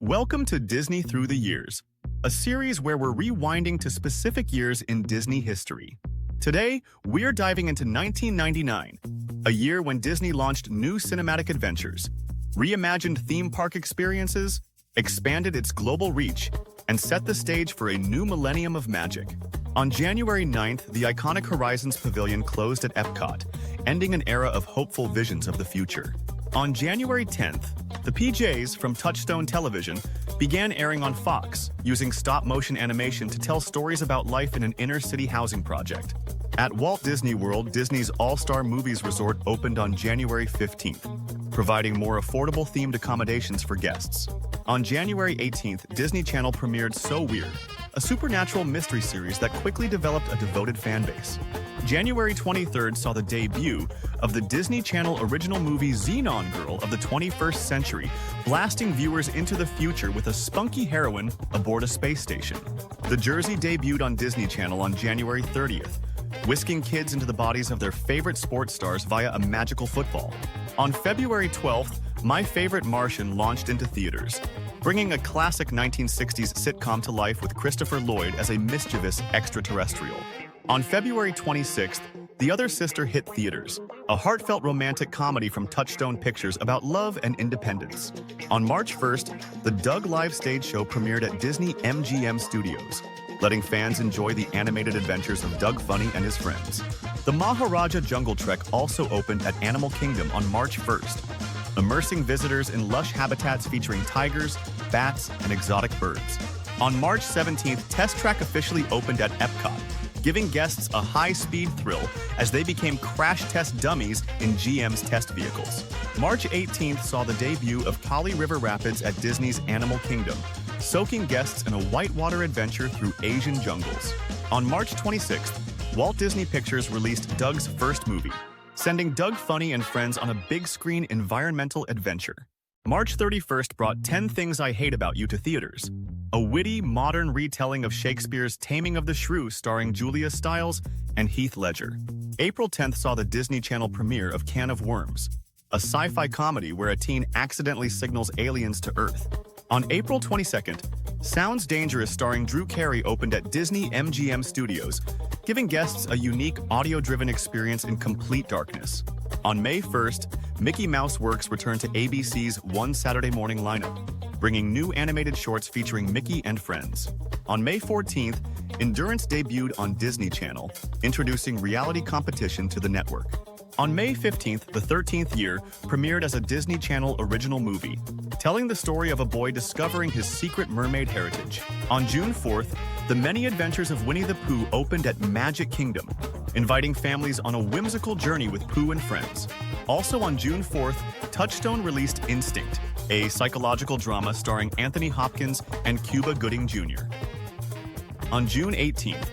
Welcome to Disney Through the Years, a series where we're rewinding to specific years in Disney history. Today, we're diving into 1999, a year when Disney launched new cinematic adventures, reimagined theme park experiences, expanded its global reach, and set the stage for a new millennium of magic. On January 9th, the iconic Horizons Pavilion closed at EPCOT, ending an era of hopeful visions of the future. On January 10th, the PJs from Touchstone television began airing on Fox, using stop-motion animation to tell stories about life in an inner-city housing project. At Walt Disney World, Disney's All-Star Movies Resort opened on January 15th, providing more affordable themed accommodations for guests. On January 18th, Disney Channel premiered So Weird, a supernatural mystery series that quickly developed a devoted fan base. January 23rd saw the debut of the Disney Channel original movie Zenon Girl of the 21st Century, blasting viewers into the future with a spunky heroine aboard a space station. The Jersey debuted on Disney Channel on January 30th, whisking kids into the bodies of their favorite sports stars via a magical football. On February 12th, My Favorite Martian launched into theaters, bringing a classic 1960s sitcom to life with Christopher Lloyd as a mischievous extraterrestrial. On February 26th, The Other Sister hit theaters, a heartfelt romantic comedy from Touchstone Pictures about love and independence. On March 1st, the Doug live stage show premiered at Disney MGM Studios, letting fans enjoy the animated adventures of Doug Funny and his friends. The Maharaja Jungle Trek also opened at Animal Kingdom on March 1st, immersing visitors in lush habitats featuring tigers, bats, and exotic birds. On March 17th, Test Track officially opened at EPCOT, giving guests a high-speed thrill as they became crash test dummies in GM's test vehicles. March 18th saw the debut of Kali River Rapids at Disney's Animal Kingdom, soaking guests in a whitewater adventure through Asian jungles. On March 26th, Walt Disney Pictures released Doug's first movie, sending Doug Funny and friends on a big-screen environmental adventure. March 31st brought 10 Things I Hate About You to theaters, a witty, modern retelling of Shakespeare's Taming of the Shrew starring Julia Stiles and Heath Ledger. April 10th saw the Disney Channel premiere of Can of Worms, a sci-fi comedy where a teen accidentally signals aliens to Earth. On April 22nd, Sounds Dangerous starring Drew Carey opened at Disney MGM Studios, giving guests a unique audio-driven experience in complete darkness. On May 1st, Mickey Mouse Works returned to ABC's One Saturday Morning lineup, bringing new animated shorts featuring Mickey and friends. On May 14th, Endurance debuted on Disney Channel, introducing reality competition to the network. On May 15th, The 13th Year premiered as a Disney Channel original movie, telling the story of a boy discovering his secret mermaid heritage. On June 4th, The Many Adventures of Winnie the Pooh opened at Magic Kingdom, inviting families on a whimsical journey with Pooh and friends. Also on June 4th, Touchstone released Instinct, a psychological drama starring Anthony Hopkins and Cuba Gooding Jr. On June 18th,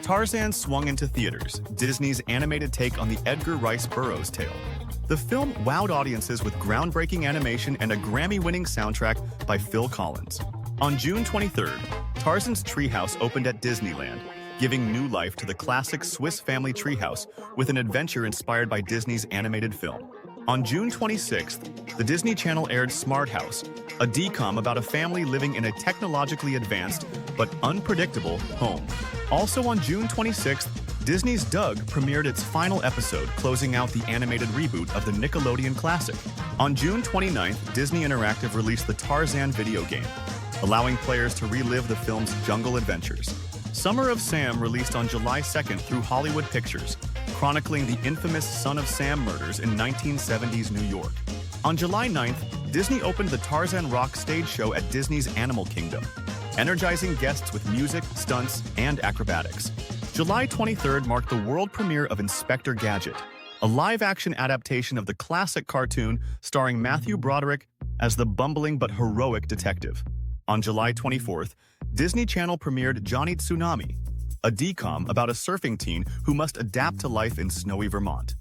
Tarzan swung into theaters, Disney's animated take on the Edgar Rice Burroughs tale. The film wowed audiences with groundbreaking animation and a Grammy-winning soundtrack by Phil Collins. On June 23rd, Tarzan's Treehouse opened at Disneyland, giving new life to the classic Swiss Family Treehouse with an adventure inspired by Disney's animated film. On June 26th, the Disney Channel aired Smart House, a DCOM about a family living in a technologically advanced but unpredictable home. Also on June 26th, Disney's Doug premiered its final episode, closing out the animated reboot of the Nickelodeon classic. On June 29th, Disney Interactive released the Tarzan video game, allowing players to relive the film's jungle adventures. Summer of Sam released on July 2nd through Hollywood Pictures, chronicling the infamous Son of Sam murders in 1970s New York. On July 9th, Disney opened the Tarzan Rock stage show at Disney's Animal Kingdom, energizing guests with music, stunts, and acrobatics. July 23rd marked the world premiere of Inspector Gadget, a live-action adaptation of the classic cartoon starring Matthew Broderick as the bumbling but heroic detective. On July 24th, Disney Channel premiered Johnny Tsunami, a DCOM about a surfing teen who must adapt to life in snowy Vermont.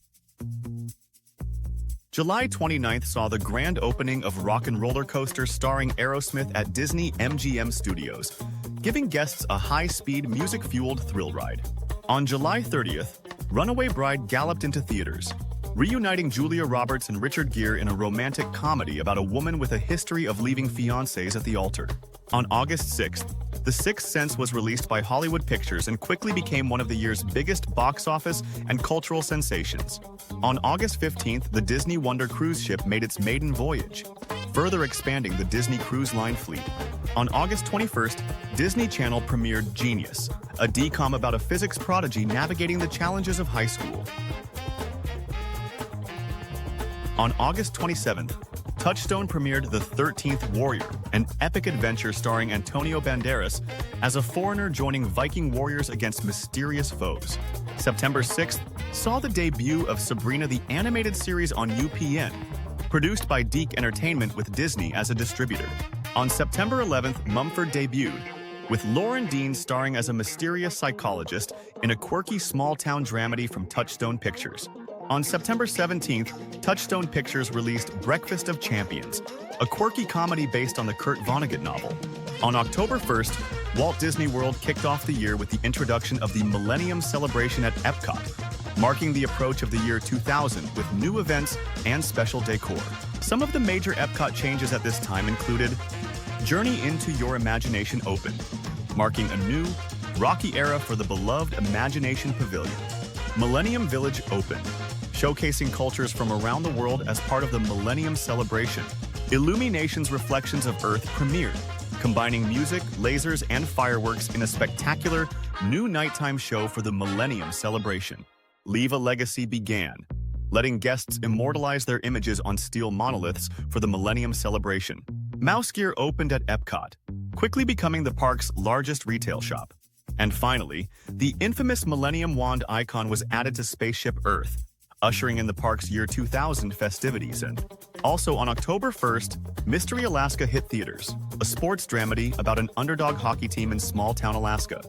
July 29th saw the grand opening of Rock and Roller Coaster starring Aerosmith at Disney MGM Studios, giving guests a high-speed, music-fueled thrill ride. On July 30th, Runaway Bride galloped into theaters, reuniting Julia Roberts and Richard Gere in a romantic comedy about a woman with a history of leaving fiancés at the altar. On August 6th, The Sixth Sense was released by Hollywood Pictures and quickly became one of the year's biggest box office and cultural sensations. On August 15th, the Disney Wonder cruise ship made its maiden voyage, further expanding the Disney Cruise Line fleet. On August 21st, Disney Channel premiered Genius, a DCOM about a physics prodigy navigating the challenges of high school. On August 27th, Touchstone premiered The 13th Warrior, an epic adventure starring Antonio Banderas as a foreigner joining Viking warriors against mysterious foes. September 6th saw the debut of Sabrina the Animated Series on UPN, produced by Deke Entertainment with Disney as a distributor. On September 11th, Mumford debuted, with Lauren Dean starring as a mysterious psychologist in a quirky small-town dramedy from Touchstone Pictures. On September 17th, Touchstone Pictures released Breakfast of Champions, a quirky comedy based on the Kurt Vonnegut novel. On October 1st, Walt Disney World kicked off the year with the introduction of the Millennium celebration at EPCOT, marking the approach of the year 2000 with new events and special decor. Some of the major EPCOT changes at this time included Journey into Your Imagination opened, marking a new, rocky era for the beloved Imagination Pavilion. Millennium Village opened, showcasing cultures from around the world as part of the Millennium celebration. IllumiNations Reflections of Earth premiered, combining music, lasers, and fireworks in a spectacular, new nighttime show for the Millennium celebration. Leave a Legacy began, letting guests immortalize their images on steel monoliths for the Millennium celebration. Mouse Gear opened at EPCOT, quickly becoming the park's largest retail shop. And finally, the infamous Millennium Wand icon was added to Spaceship Earth, ushering in the park's year 2000 festivities. And also on October 1st, Mystery Alaska hit theaters, a sports dramedy about an underdog hockey team in small-town Alaska.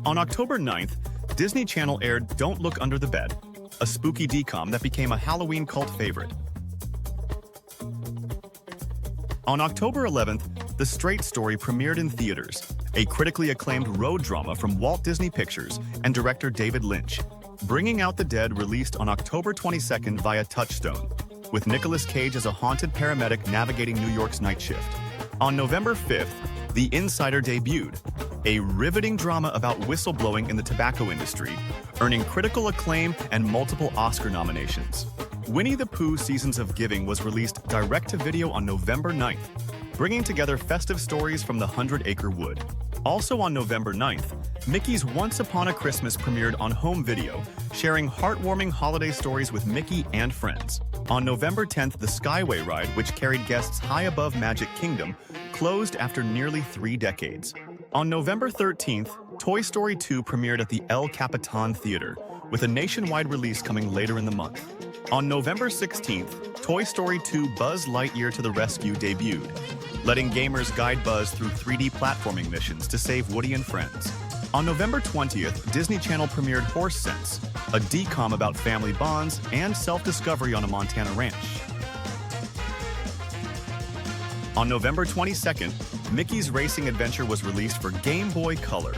On October 9th, Disney Channel aired Don't Look Under the Bed, a spooky DCOM that became a Halloween cult favorite. On October 11th, The Straight Story premiered in theaters, a critically acclaimed road drama from Walt Disney Pictures and director David Lynch. Bringing Out the Dead released on October 22nd via Touchstone, with Nicolas Cage as a haunted paramedic navigating New York's night shift. On November 5th, The Insider debuted, a riveting drama about whistleblowing in the tobacco industry, earning critical acclaim and multiple Oscar nominations. Winnie the Pooh Seasons of Giving was released direct-to-video on November 9th, bringing together festive stories from the 100-Acre Wood. Also on November 9th, Mickey's Once Upon a Christmas premiered on home video, sharing heartwarming holiday stories with Mickey and friends. On November 10th, the Skyway ride, which carried guests high above Magic Kingdom, closed after nearly 3 decades. On November 13th, Toy Story 2 premiered at the El Capitan Theater, with a nationwide release coming later in the month. On November 16th, Toy Story 2 Buzz Lightyear to the Rescue debuted, letting gamers guide Buzz through 3D platforming missions to save Woody and friends. On November 20th, Disney Channel premiered Horse Sense, a DCOM about family bonds and self-discovery on a Montana ranch. On November 22nd, Mickey's Racing Adventure was released for Game Boy Color,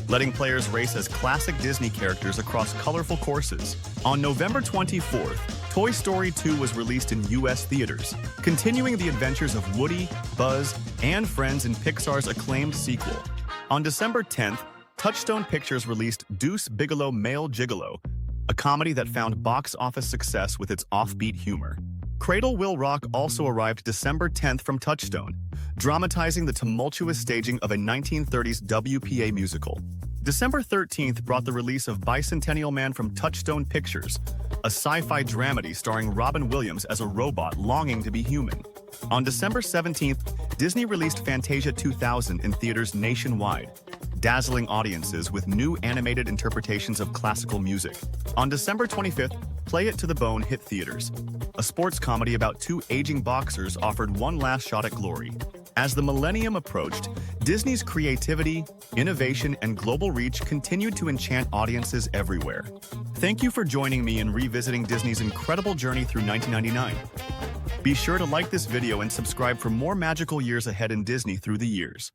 letting players race as classic Disney characters across colorful courses. On November 24th, Toy Story 2 was released in U.S. theaters, continuing the adventures of Woody, Buzz, and friends in Pixar's acclaimed sequel. On December 10th, Touchstone Pictures released Deuce Bigalow Male Gigolo, a comedy that found box office success with its offbeat humor. Cradle Will Rock also arrived December 10th from Touchstone, dramatizing the tumultuous staging of a 1930s WPA musical. December 13th brought the release of Bicentennial Man from Touchstone Pictures, a sci-fi dramedy starring Robin Williams as a robot longing to be human. On December 17th, Disney released Fantasia 2000 in theaters nationwide, dazzling audiences with new animated interpretations of classical music. On December 25th, Play It to the Bone hit theaters. A sports comedy about 2 aging boxers offered one last shot at glory. As the millennium approached, Disney's creativity, innovation, and global reach continued to enchant audiences everywhere. Thank you for joining me in revisiting Disney's incredible journey through 1999. Be sure to like this video and subscribe for more magical years ahead in Disney through the years.